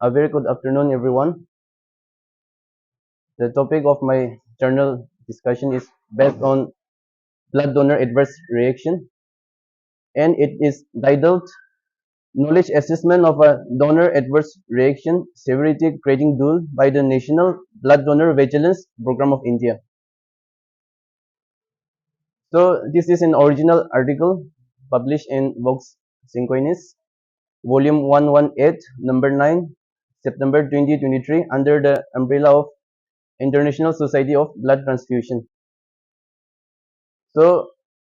A very good afternoon, everyone. The topic of my journal discussion is based on blood donor adverse reaction, and it is titled Knowledge Assessment of a Donor Adverse Reaction Severity Grading Tool by the National Blood Donor Vigilance Program of India. So this is an original article published in Vox Synchronous, Volume 118, Number 9, September 2023, under the umbrella of International Society of Blood Transfusion. So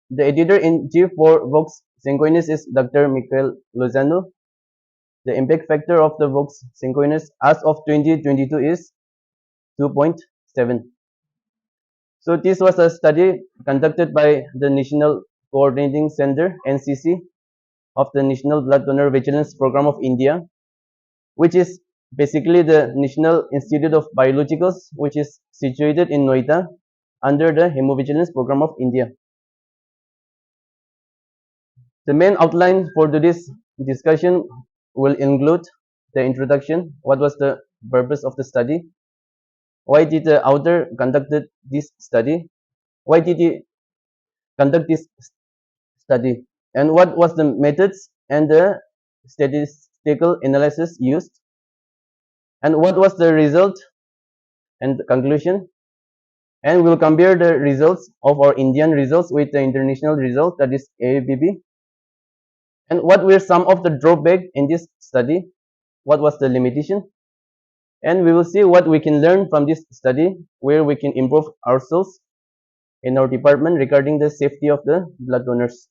the editor-in-chief for Vox Synchronous is Dr. Michael Lozano. The impact factor of the Vox Synchronous as of 2022 is 2.7. So this was a study conducted by the National Coordinating Center (NCC) of the National Blood Donor Vigilance Program of India, which is basically the National Institute of Biologicals, which is situated in Noida under the Hemovigilance Program of India. The main outline for today's discussion will include the introduction, what was the purpose of the study, why did the author conducted this study, why did he conduct this study, and what was the methods and the statistical analysis used, and what was the result and the conclusion, and we'll compare the results of our Indian results with the international result, that is AABB, and what were some of the drawbacks in this study, what was the limitation, and we will see what we can learn from this study, where we can improve ourselves in our department regarding the safety of the blood donors.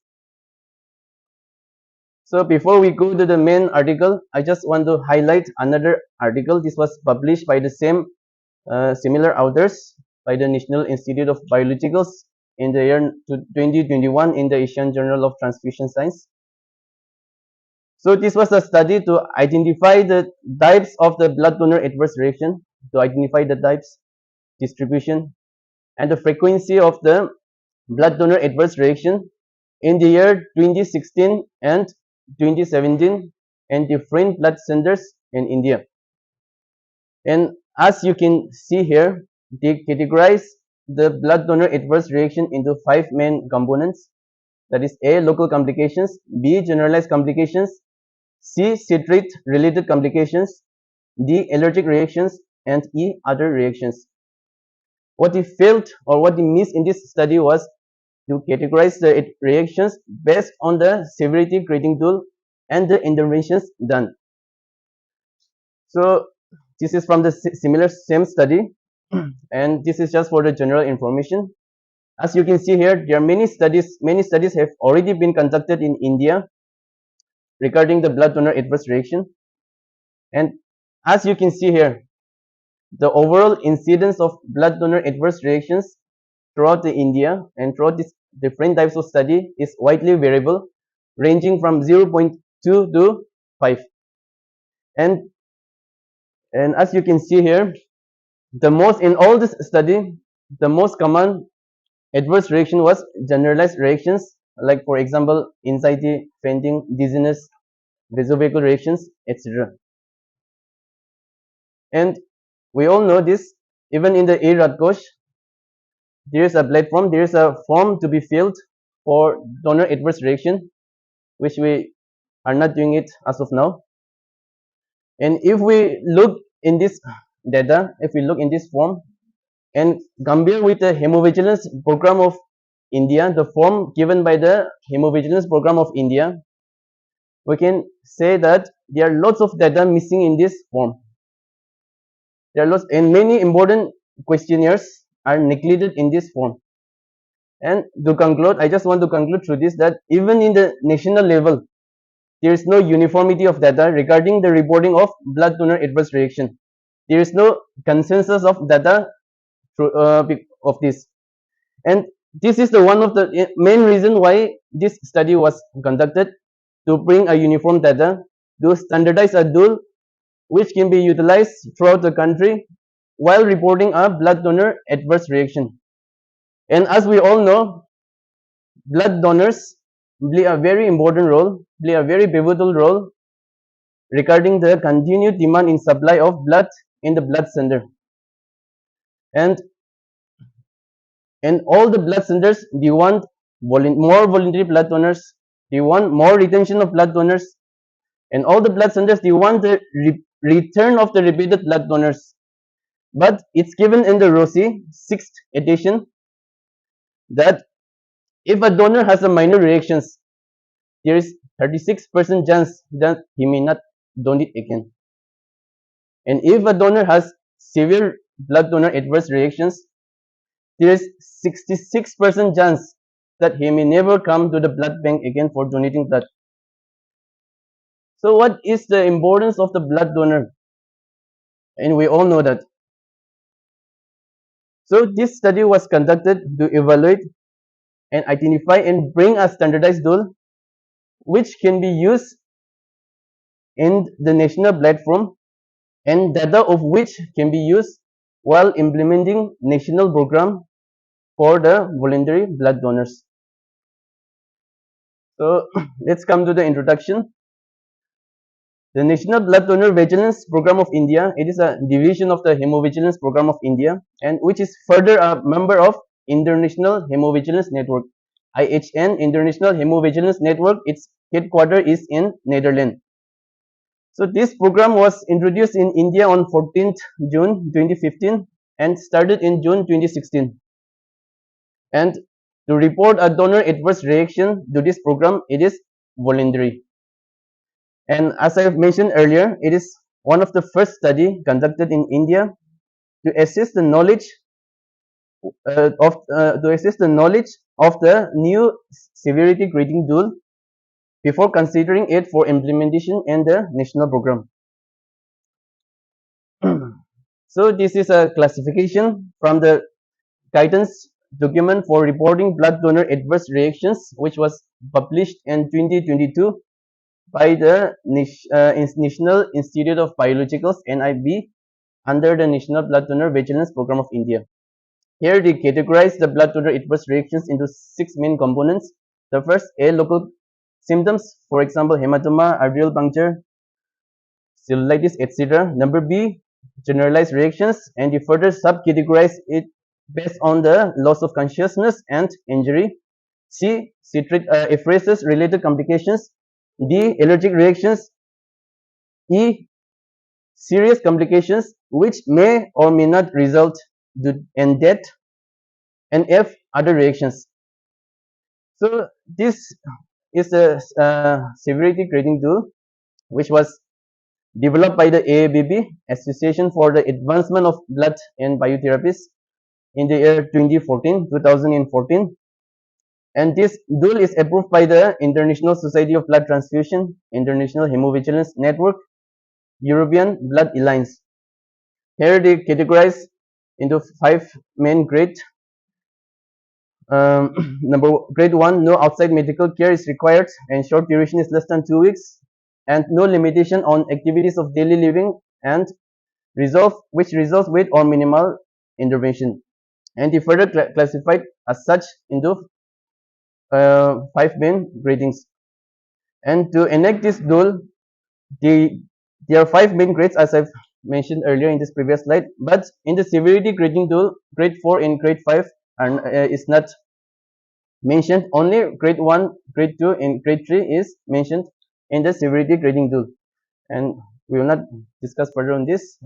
So before we go to the main article, I just want to highlight another article. This was published by the same similar authors by the National Institute of Biologicals in the year 2021 in the Asian Journal of Transfusion Science. So this was a study to identify the types of the blood donor adverse reaction, to identify the types, distribution, and the frequency of the blood donor adverse reaction in the year 2016 and 2017 in different blood centers in India. And as you can see here, they categorize the blood donor adverse reaction into 5 main components. That is A, local complications, B, generalized complications, C, citrate related complications, D, allergic reactions, and E, other reactions. What we failed or what we missed in this study was to categorize the reactions based on the severity grading tool and the interventions done. So this is from the same study, and this is just for the general information. As you can see here, there are many studies have already been conducted in India regarding the blood donor adverse reaction. And as you can see here, the overall incidence of blood donor adverse reactions throughout the India and throughout these different types of study is widely variable, ranging from 0.2 to 5. And as you can see here, the most in all this study, the most common adverse reaction was generalized reactions, like for example, anxiety, fainting, dizziness, vasovagal reactions, etc. And we all know this, even in the Radkosh, there is a platform, there is a form to be filled for donor adverse reaction, which we are not doing it as of now. And if we look in this data, if we look in this form and compare with the Hemovigilance Program of India, the form given by the Hemovigilance Program of India, we can say that there are lots of data missing in this form. There are lots, and many important questionnaires are neglected in this form. And to conclude, I just want to conclude through this that even in the national level, there is no uniformity of data regarding the reporting of blood donor adverse reaction. There is no consensus of data of this. And this is the one of the main reason why this study was conducted, to bring a uniform data, to standardize a tool which can be utilized throughout the country while reporting a blood donor adverse reaction. And as we all know, blood donors play a very important role, play a very pivotal role regarding the continued demand in supply of blood in the blood center. And in all the blood centers, do you want more voluntary blood donors? Do you want more retention of blood donors? In all the blood centers, do you want the return of the repeated blood donors? But it's given in the ROSI 6th edition that if a donor has a minor reactions, there is 36% chance that he may not donate again. And if a donor has severe blood donor adverse reactions, there is 66% chance that he may never come to the blood bank again for donating blood. So what is the importance of the blood donor? And we all know that. So this study was conducted to evaluate and identify and bring a standardized tool which can be used in the national platform and data of which can be used while implementing national program for the voluntary blood donors. So let's come to the introduction. The National Blood Donor Vigilance Program of India, it is a division of the Hemovigilance Program of India and which is further a member of International Hemovigilance Network. IHN, International Hemovigilance Network, its headquarters is in Netherlands. So this program was introduced in India on 14th June 2015 and started in June 2016. And to report a donor adverse reaction to this program, it is voluntary. And as I have mentioned earlier, it is one of the first study conducted in India to assess the knowledge of the new severity grading tool before considering it for implementation in the national program. So this is a classification from the guidance document for reporting blood donor adverse reactions, which was published in 2022 by the National Institute of Biologicals (NIB) under the National Blood Donor Vigilance Program of India. Here they categorize the blood donor adverse reactions into 6 main components. The first, A, local symptoms, for example, hematoma, arterial puncture, cellulitis, etc. Number B, generalized reactions, and they further subcategorize it based on the loss of consciousness and injury. C, citric apheresis related complications. D, allergic reactions. E, serious complications which may or may not result in death. And F, other reactions. So this is a severity grading tool which was developed by the AABB, Association for the Advancement of Blood and Biotherapies, in the year 2014. And this tool is approved by the International Society of Blood Transfusion, International Hemovigilance Network, European Blood Alliance. Here they categorize into 5 main grades. Grade 1, no outside medical care is required and short duration is less than 2 weeks, and no limitation on activities of daily living, and which resolves with or minimal intervention. And they further classified as such into 5 main gradings. And to enact this tool, there are 5 main grades as I've mentioned earlier in this previous slide, but in the severity grading tool, grade 4 and grade 5 is not mentioned. Only grade 1, grade 2 and grade 3 is mentioned in the severity grading tool, and we will not discuss further on this.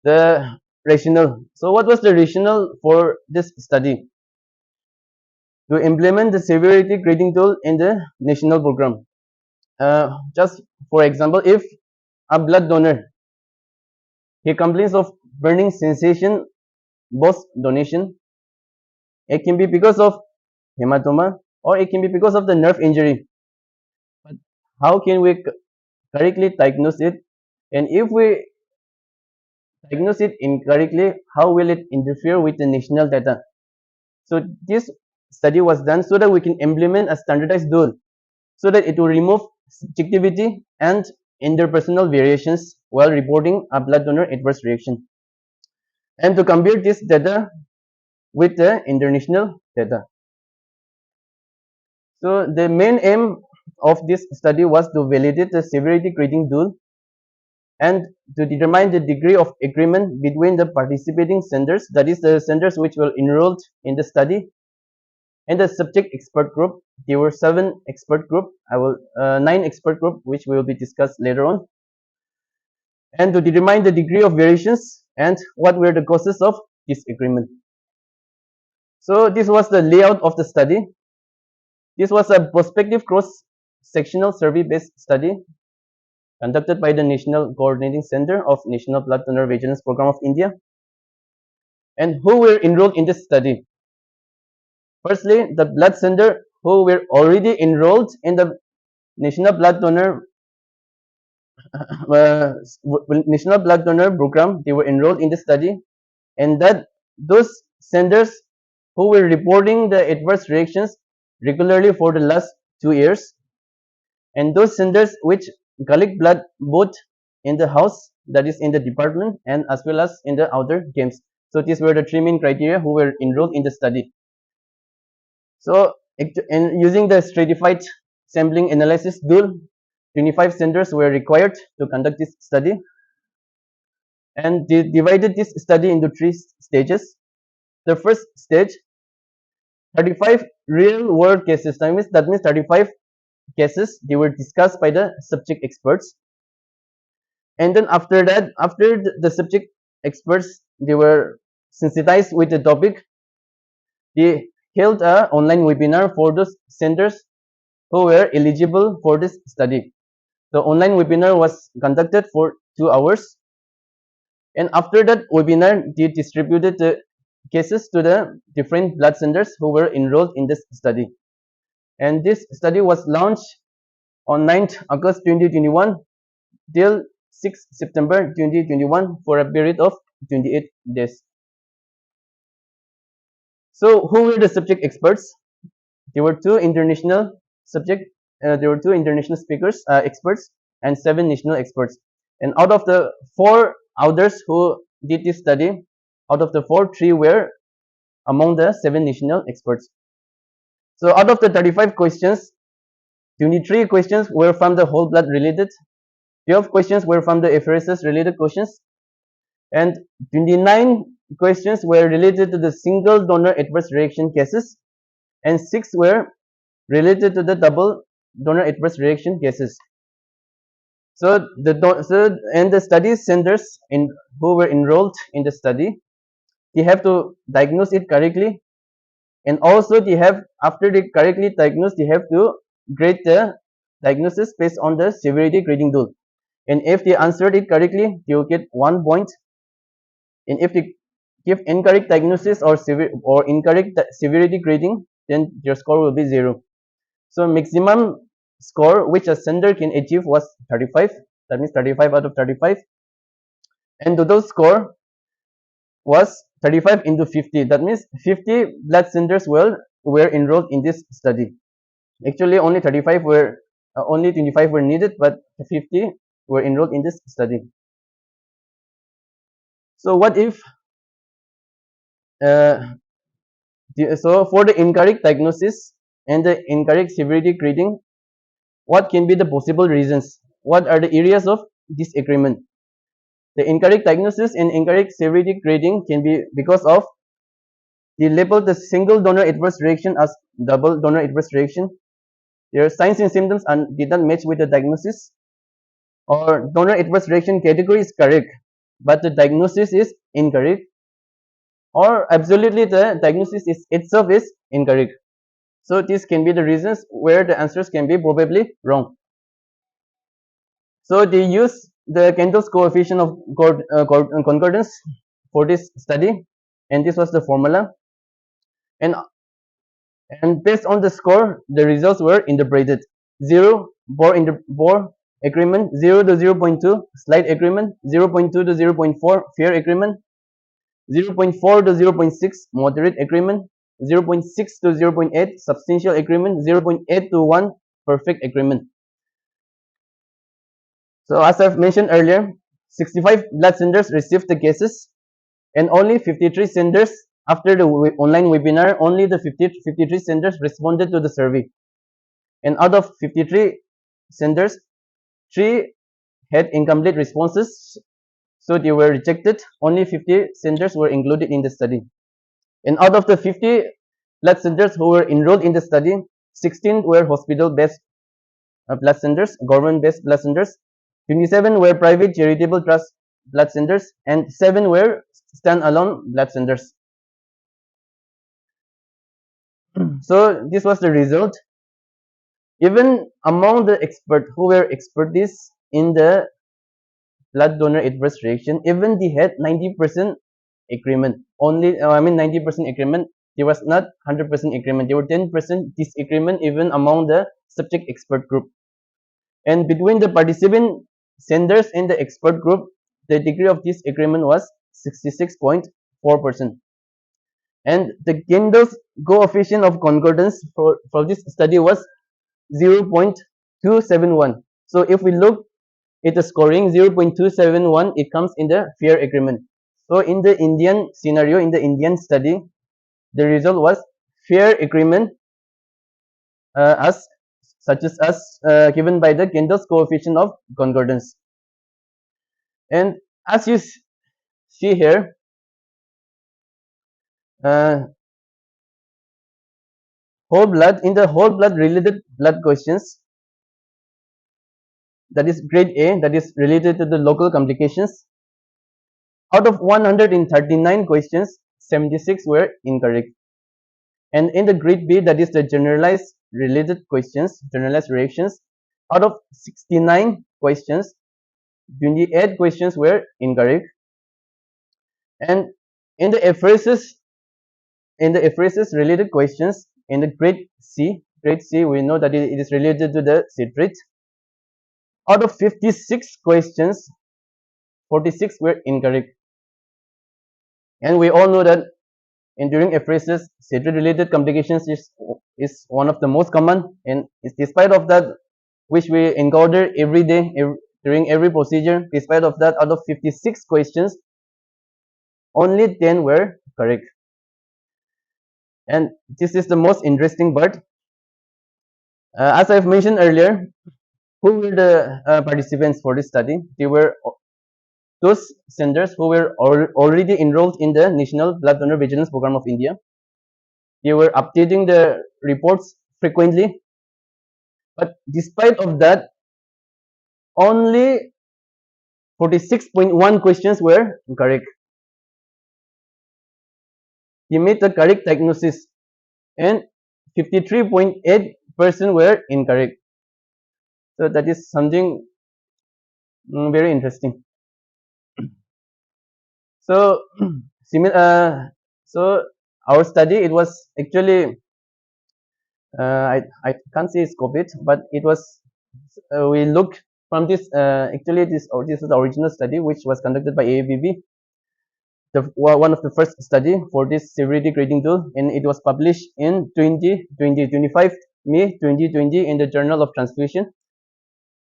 The rationale. So what was the rationale for this study? To implement the severity grading tool in the national program. Just for example, if a blood donor, he complains of burning sensation post donation, it can be because of hematoma or it can be because of the nerve injury. But how can we correctly diagnose it? And if we diagnose it incorrectly, how will it interfere with the national data? So this study was done so that we can implement a standardized tool so that it will remove subjectivity and interpersonal variations while reporting a blood donor adverse reaction, and to compare this data with the international data. So the main aim of this study was to validate the severity grading tool and to determine the degree of agreement between the participating centers, that is the centers which were enrolled in the study, and the subject expert group. There were 9 expert group which will be discussed later on, and to determine the degree of variations and what were the causes of disagreement. So this was the layout of the study. This was a prospective cross-sectional survey-based study conducted by the National Coordinating Center of National Blood Donor Vigilance Program of India. And who were enrolled in this study? Firstly, the blood center who were already enrolled in the National Blood Donor National Blood Donor Program. They were enrolled in the study, and that those centers who were reporting the adverse reactions regularly for the last 2 years, and those centers which collect blood both in the house, that is in the department, and as well as in the outer games. So these were the 3 main criteria who were enrolled in the study. So in using the stratified sampling analysis tool, 25 centers were required to conduct this study, and they divided this study into 3 stages. The first stage, 35 real world cases. That means 35 cases they were discussed by the subject experts, and then after that, after the subject experts they were sensitized with the topic, they held a online webinar for those centers who were eligible for this study. The online webinar was conducted for 2 hours, and after that webinar they distributed the cases to the different blood centers who were enrolled in this study. And this study was launched on 9th August 2021 till 6th September 2021 for a period of 28 days. So who were the subject experts? There were 2 international speakers, experts, and 7 national experts. And out of the 4 others who did this study, out of the 4, 3 were among the 7 national experts. So out of the 35 questions, 23 questions were from the whole blood related, 12 questions were from the apheresis related questions, and 29 questions were related to the single donor adverse reaction cases, and 6 were related to the double donor adverse reaction cases. So the study centers who were enrolled in the study, they have to diagnose it correctly, and also they have, after they correctly diagnose, they have to grade the diagnosis based on the severity grading tool. And if they answered it correctly, they will get 1 point. And if they give incorrect diagnosis or incorrect severity grading, then your score will be 0. So maximum score which a center can achieve was 35. That means 35 out of 35. And total score was 35 into 50. That means 50 blood centers were enrolled in this study. Actually, only 35 were, only 25 were needed, but 50 were enrolled in this study. So what if, so for the incorrect diagnosis and the incorrect severity grading, what can be the possible reasons? What are the areas of disagreement? The incorrect diagnosis and incorrect severity grading can be because of they labeled the single donor adverse reaction as double donor adverse reaction. Their signs and symptoms did not match with the diagnosis, or donor adverse reaction category is correct, but the diagnosis is incorrect, or absolutely the diagnosis itself is incorrect. So these can be the reasons where the answers can be probably wrong. So they use the Kendall's coefficient of concordance for this study, and this was the formula. And based on the score, the results were interpreted. 0 bore agreement, 0 to 0.2 slight agreement, 0.2 to 0.4 fair agreement, 0.4 to 0.6 moderate agreement, 0.6 to 0.8 substantial agreement, 0.8 to 1 perfect agreement. So as I've mentioned earlier, 65 blood centers received the cases, and only 53 centers, after the online webinar, only the 53 centers responded to the survey. And out of 53 senders, 3 had incomplete responses, so they were rejected. Only 50 senders were included in the study. And out of the 50 blood centers who were enrolled in the study, 16 were hospital-based blood centers, government-based blood centers, 27 were private charitable trust blood centers, and 7 were stand-alone blood centers. So this was the result. Even among the experts who were expertise in the blood donor adverse reaction, even they had 90% agreement. Only, 90% agreement. There was not 100% agreement. There were 10% disagreement even among the subject expert group. And between the participant senders and the expert group, the degree of disagreement was 66.4%. And the Kendall's coefficient of concordance for this study was 0.271. So if we look at the scoring 0.271, it comes in the fair agreement. So in the Indian scenario, in the Indian study, the result was fair agreement as such as given by the Kendall's coefficient of concordance. And as you see here, uh, whole blood in the whole blood related blood questions, that is grade A, that is related to the local complications. Out of 139 questions, 76 were incorrect. And in the grade B, that is the generalized related questions, generalized reactions, out of 69 questions, 28 questions were incorrect. And in the apheresis, related questions, in the grade C, we know that it is related to the citrate. Out of 56 questions, 46 were incorrect. And we all know that during apheresis, citrate-related complications is one of the most common, and despite of that, which we encounter every day, during every procedure, despite of that, out of 56 questions, only 10 were correct. And this is the most interesting part. As I've mentioned earlier, who were the participants for this study? They were those senders who were already enrolled in the National Blood Donor Vigilance Program of India. They were updating the reports frequently, but despite of that, only 46.1 questions were correct. They made the correct diagnosis, and 53.8% were incorrect. So that is something very interesting. So, so our study, it was actually I can't say scope it, but it was we looked from this actually this is the original study which was conducted by AABB, one of the first study for this severity grading tool, and it was published in 25 May 2020 in the Journal of Transfusion.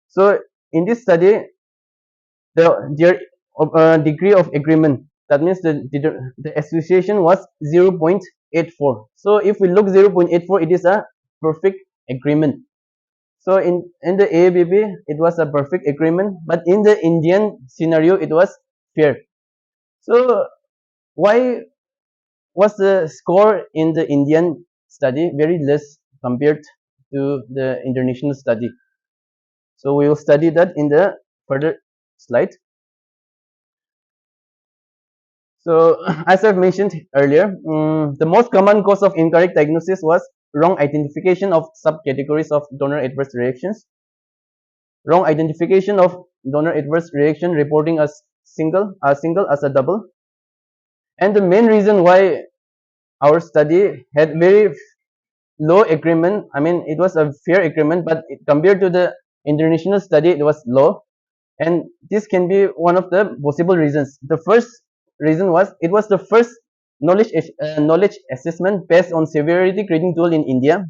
So in this study, their degree of agreement, that means the association was 0.84. So if we look 0.84, it is a perfect agreement. So in the AABB, it was a perfect agreement, but in the Indian scenario, it was fair. So why was the score in the Indian study very less compared to the international study? So we will study that in the further slide. So as I've mentioned earlier, the most common cause of incorrect diagnosis was wrong identification of subcategories of donor adverse reactions, wrong identification of donor adverse reaction reporting as single as a double. And the main reason why our study had very low agreement, it was a fair agreement, but compared to the international study, it was low. And this can be one of the possible reasons. The first reason was it was the first knowledge assessment based on severity grading tool in India.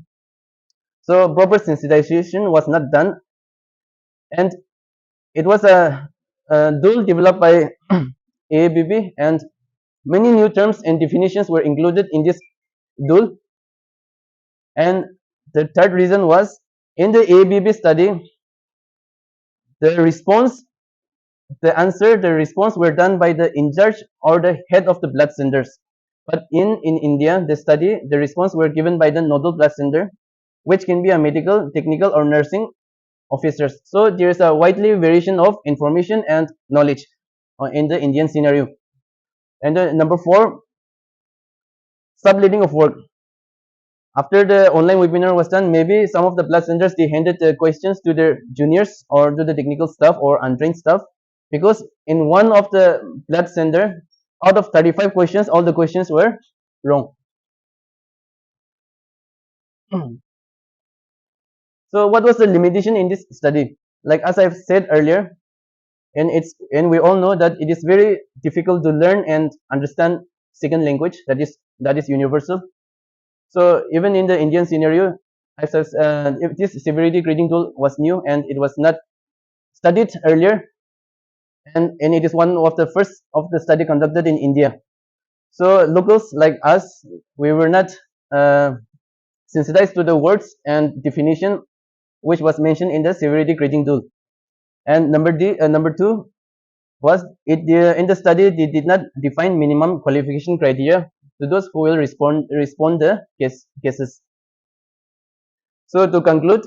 So proper sensitization was not done, and it was a tool developed by AABB, and many new terms and definitions were included in this tool. And the third reason was In the ABB study, the response, the response were done by the in charge or the head of the blood centers. But in India, the study, the response were given by the nodal blood center, which can be a medical, technical, or nursing officers. So there is a widely variation of information and knowledge in the Indian scenario. And the number four, subletting of work. After the online webinar was done, maybe some of the blood centers they handed the questions to their juniors or to the technical staff or untrained staff, because in one of the blood center, out of 35 questions, all the questions were wrong. So what was the limitation in this study? Like as I've said earlier, and we all know that it is very difficult to learn and understand second language that is universal. So even in the Indian scenario, if this severity grading tool was new and it was not studied earlier, and it is one of the first of the study conducted in India. So locals like us, we were not sensitized to the words and definition which was mentioned in the severity grading tool. And number two was it in the study they did not define minimum qualification criteria to those who will respond the cases. So to conclude,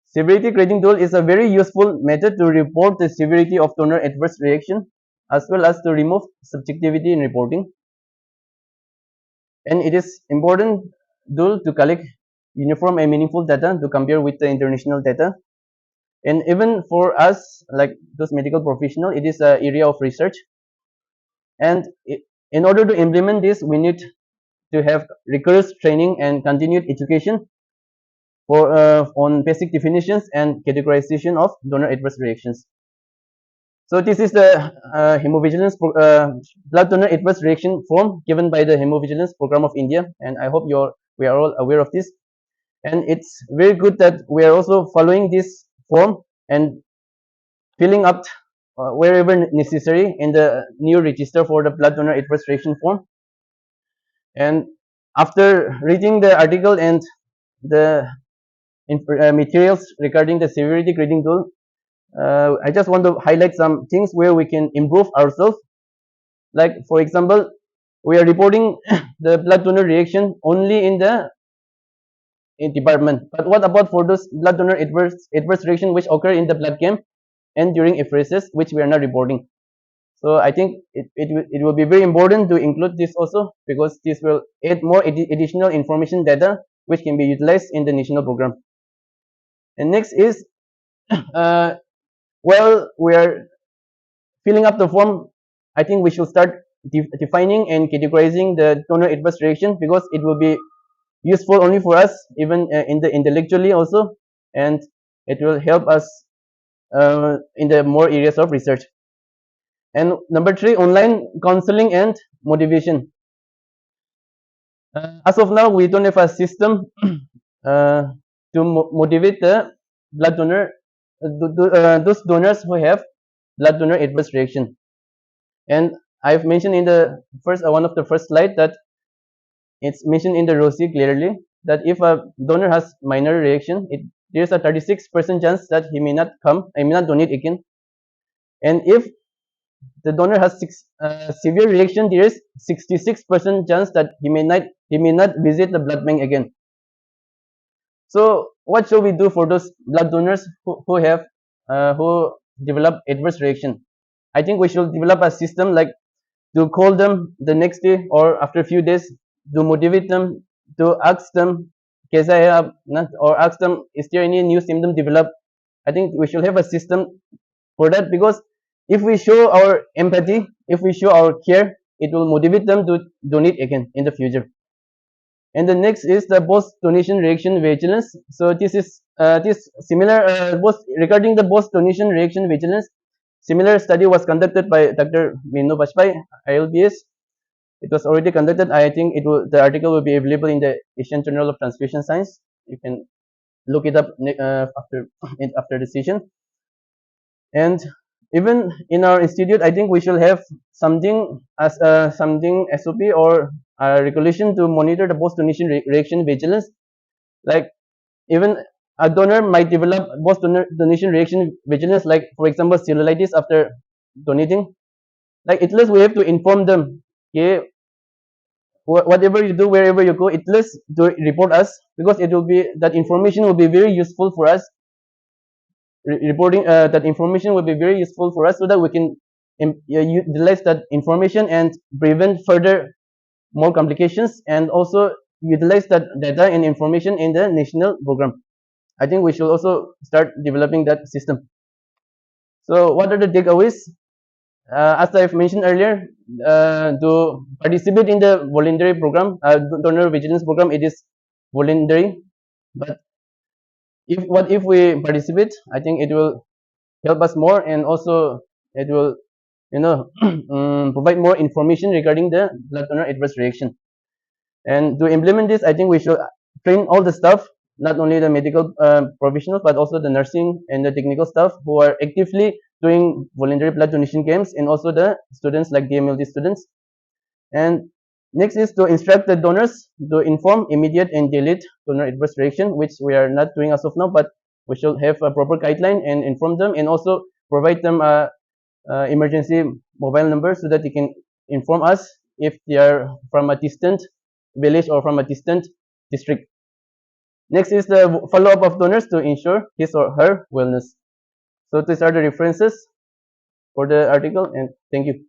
severity grading tool is a very useful method to report the severity of donor adverse reaction as well as to remove subjectivity in reporting. And it is important tool to collect uniform and meaningful data to compare with the international data. And even for us, like those medical professionals, it is an area of research. And in order to implement this, we need to have rigorous training and continued education for on basic definitions and categorization of donor adverse reactions. So this is the Hemovigilance blood donor adverse reaction form given by the Hemovigilance program of India, and I hope we are all aware of this. And it's very good that we are also following this form and filling up wherever necessary in the new register for the blood donor adverse reaction form. And after reading the article and the materials regarding the severity grading tool, I just want to highlight some things where we can improve ourselves. Like for example, we are reporting the blood donor reaction only in the department. But what about for those blood donor adverse reaction which occur in the blood camp and during apheresis, which we are not reporting? So I think it will be very important to include this also, because this will add more additional information data which can be utilized in the national program. And next is while we are filling up the form, I think we should start defining and categorizing the donor adverse reaction, because it will be useful only for us, even in the intellectually also, and it will help us in the more areas of research. And number three, online counseling and motivation. As of now, we don't have a system to motivate the blood donor, those donors who have blood donor adverse reaction. And I've mentioned in the first one of the first slide that it's mentioned in the ROSI clearly that if a donor has minor reaction, there's a 36% chance that he may not donate again. And if the donor has severe reaction, there is 66% chance that he may not visit the blood bank again. So what should we do for those blood donors who develop adverse reaction? I think we should develop a system like to call them the next day or after a few days, to motivate them, to ask them, or ask them, is there any new symptom developed? I think we should have a system for that, because if we show our empathy, if we show our care, it will motivate them to donate again in the future. And the next is the post-donation reaction vigilance. So this is similar regarding the post-donation reaction vigilance. Similar study was conducted by Dr. Mino Bajpai, ILBS. It was already conducted. I think the article will be available in the Asian Journal of Transfusion Science. You can look it up after the session. And even in our institute, I think we should have something as something SOP or a regulation to monitor the post-donation reaction vigilance. Like even a donor might develop post donation reaction vigilance, like for example cellulitis after donating. Like at least we have to inform them. Okay, whatever you do, wherever you go, at least to report us, because it will be that information will be very useful for us. Reporting that information will be very useful for us so that we can utilize that information and prevent further more complications, and also utilize that data and information in the national program. I think we should also start developing that system. So what are the takeaways? As I've mentioned earlier, to participate in the voluntary program, donor vigilance program, it is voluntary. But if we participate, I think it will help us more, and also it will, provide more information regarding the blood donor adverse reaction. And to implement this, I think we should train all the staff, not only the medical professionals, but also the nursing and the technical staff who are actively doing voluntary blood donation camps, and also the students like DMLD students. And next is to instruct the donors to inform immediate and delete donor adverse reaction, which we are not doing as of now, but we should have a proper guideline and inform them, and also provide them a emergency mobile number so that they can inform us if they are from a distant village or from a distant district. Next is the follow-up of donors to ensure his or her wellness. So these are the references for the article, and thank you.